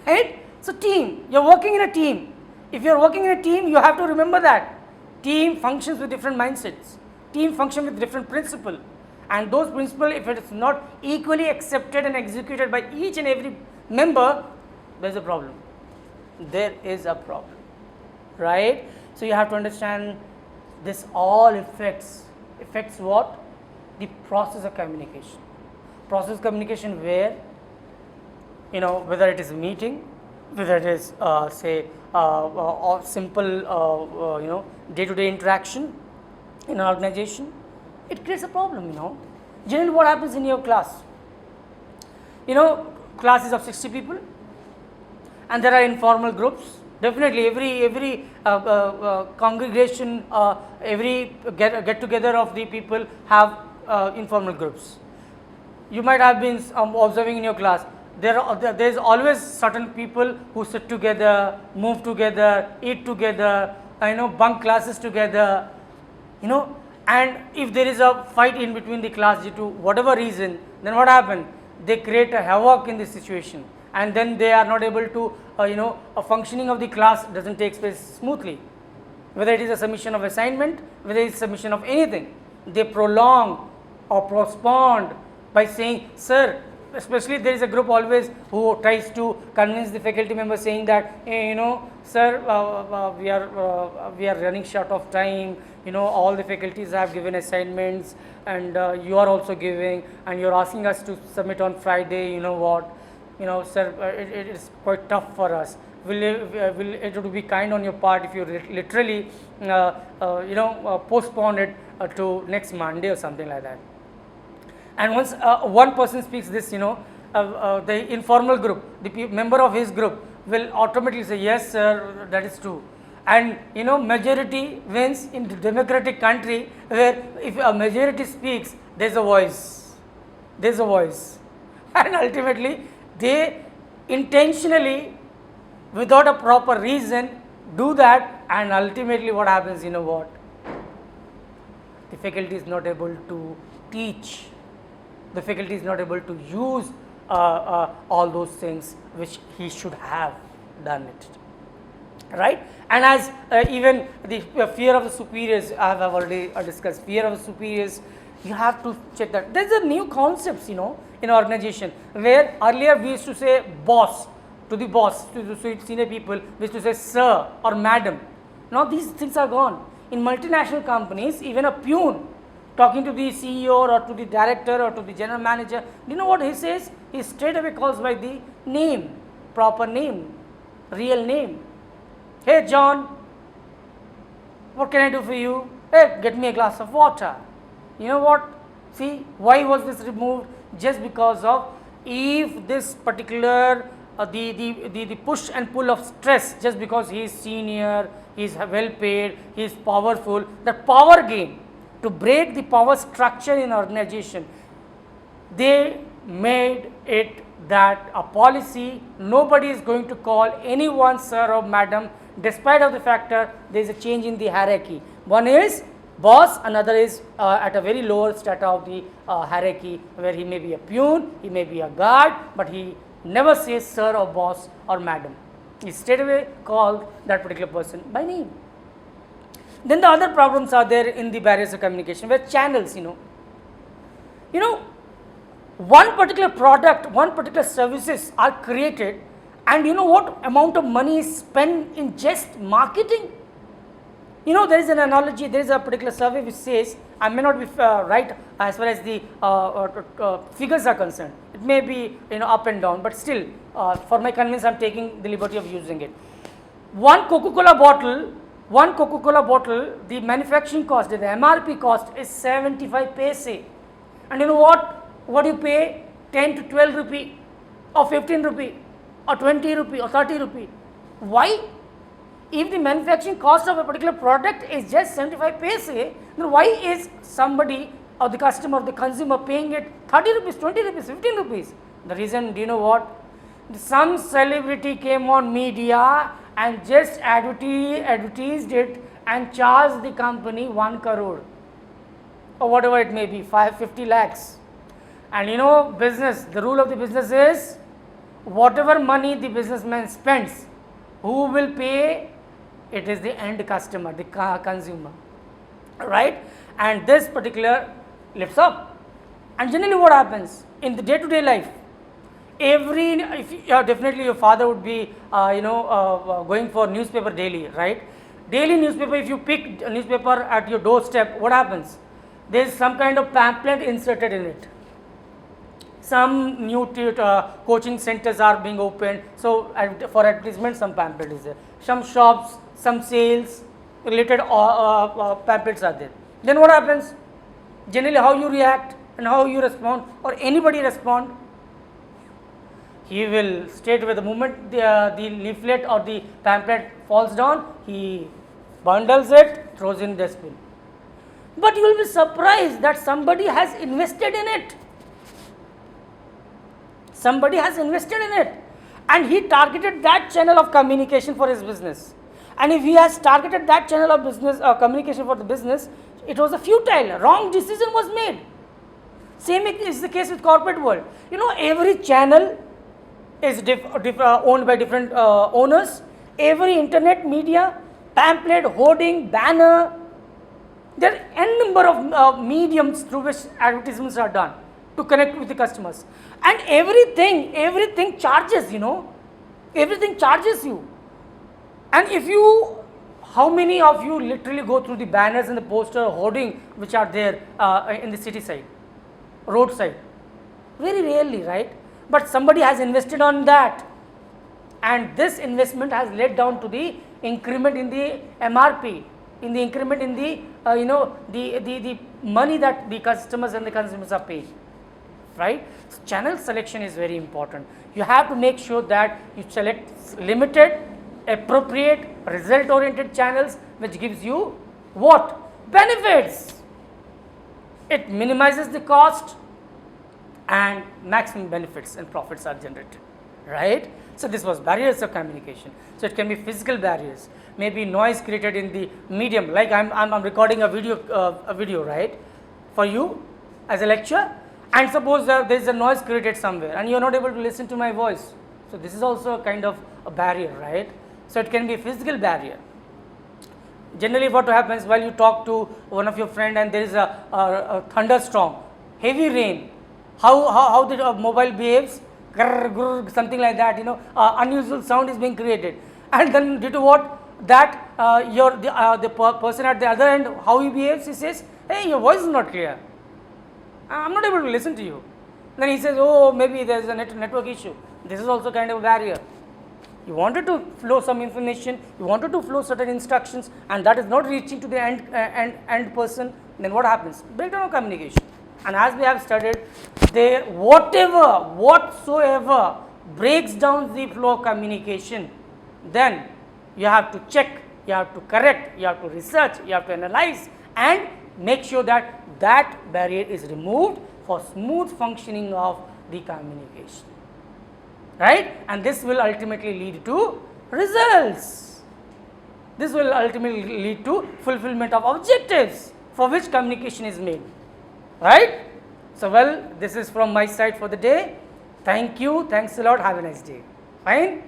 right? So team, you're working in a team. If you're working in a team, you have to remember that team functions with different mindsets. Team function with different principle, and those principles, if it is not equally accepted and executed by each and every member, there is a problem. There is a problem, right? So you have to understand this all affects what? The process of communication. Process of communication where, whether it is a meeting, whether it is say simple day-to-day interaction in an organization, it creates a problem. Generally what happens in your class, classes of 60 people, and there are informal groups. Definitely every congregation, every get together of the people have informal groups. You might have been observing in your class, there is always certain people who sit together, move together, eat together, bunk classes together, and if there is a fight in between the class due to whatever reason, then what happens? They create a havoc in this situation, and then they are not able to a functioning of the class doesn't take place smoothly, whether it is a submission of assignment, whether it is submission of anything. They prolong or postpone by saying, sir, especially there is a group always who tries to convince the faculty member saying that, hey, sir, we are running short of time, all the faculties have given assignments, and you are also giving, and you are asking us to submit on Friday, what, sir, it is quite tough for us. Will it would be kind on your part if you literally postpone it to next Monday or something like that. And once one person speaks this, the informal group, the member of his group will automatically say, yes sir, that is true. And majority wins in the democratic country, where if a majority speaks, there is a voice, and ultimately they intentionally, without a proper reason, do that, and ultimately what happens, the faculty is not able to teach, the faculty is not able to use all those things which he should have done it, right? And as even the fear of the superiors, I have already discussed, fear of the superiors, you have to check that. There is a new concepts, in organization, where earlier we used to say boss, to the senior people, we used to say sir or madam. Now these things are gone. In multinational companies, even a peon talking to the CEO or to the director or to the general manager, do you know what he says? He straight away calls by the name, proper name, real name. Hey John, what can I do for you? Hey, get me a glass of water. You know what? See, why was this removed? Just because of, if this particular the push and pull of stress, just because he is senior, he is well paid, he is powerful, the power game, to break the power structure in organization, they made it that a policy, nobody is going to call anyone sir or madam, despite of the factor there is a change in the hierarchy. One is boss, another is at a very lower strata of the hierarchy, where he may be a peon, he may be a guard, but he never says sir or boss or madam. He straight away calls that particular person by name. Then the other problems are there in the barriers of communication, where channels, one particular product, one particular services are created, and what amount of money is spent in just marketing. There is an analogy, there is a particular survey which says, I may not be right as far as the figures are concerned, it may be up and down, but still for my convenience I am taking the liberty of using it. One Coca-Cola bottle, the manufacturing cost, the MRP cost is 75 paise, and what you pay? 10 to 12 rupee or 15 rupee or 20 rupee or 30 rupee. Why? If the manufacturing cost of a particular product is just 75 paise, then why is somebody or the customer or the consumer paying it 30 rupees, 20 rupees, 15 rupees? The reason, do you know what? Some celebrity came on media and just advertised it and charged the company 1 crore or whatever it may be, 50 lakhs. And business, the rule of the business is whatever money the businessman spends, who will pay? It is the end customer, the consumer, right? And this particular lifts up. And generally what happens in the day-to-day life, definitely your father would be going for newspaper daily, right? Daily newspaper, if you pick a newspaper at your doorstep, what happens? There is some kind of pamphlet inserted in it. Some new coaching centers are being opened, so for advertisement some pamphlet is there. Some shops, some sales related pamphlets are there. Then what happens? Generally how you react and how you respond, or anybody respond? He will straight away, the moment the leaflet or the pamphlet falls down, he bundles it, throws in dustbin. But you will be surprised that somebody has invested in it. Somebody has invested in it, and he targeted that channel of communication for his business. And if he has targeted that channel of business communication for the business, it was a futile, wrong decision was made. Same is the case with corporate world. Every channel is owned by different owners. Every internet media, pamphlet, hoarding, banner, there are n number of mediums through which advertisements are done to connect with the customers. And everything charges, everything charges you. And how many of you literally go through the banners and the poster hoarding which are there in the city side, roadside? Very rarely, right? But somebody has invested on that, and this investment has led down to the increment in the MRP, in the increment in the the money that the customers and the consumers are paying, right? So channel selection is very important. You have to make sure that you select limited, appropriate, result oriented channels which gives you what? Benefits. It minimizes the cost and maximum benefits and profits are generated, right? So this was barriers of communication. So it can be physical barriers, maybe noise created in the medium, like I'm recording a video, right, for you as a lecture, and suppose there is a noise created somewhere and you are not able to listen to my voice. So this is also a kind of a barrier, right? So it can be a physical barrier. Generally what happens while you talk to one of your friend and there is a thunderstorm, heavy rain, how the mobile behaves, grrr, grrr, something like that, unusual sound is being created, and then due to what, that the person at the other end, how he behaves, he says, hey, your voice is not clear, I am not able to listen to you. Then he says, oh, maybe there is a network issue. This is also kind of a barrier. You wanted to flow some information, you wanted to flow certain instructions, and that is not reaching to the end person, then what happens? Breakdown of communication. And as we have studied, whatsoever breaks down the flow of communication, then you have to check, you have to correct, you have to research, you have to analyze and make sure that that barrier is removed for smooth functioning of the communication, right? And this will ultimately lead to results. This will ultimately lead to fulfillment of objectives for which communication is made, right? So, well, this is from my side for the day. Thank you. Thanks a lot. Have a nice day. Fine.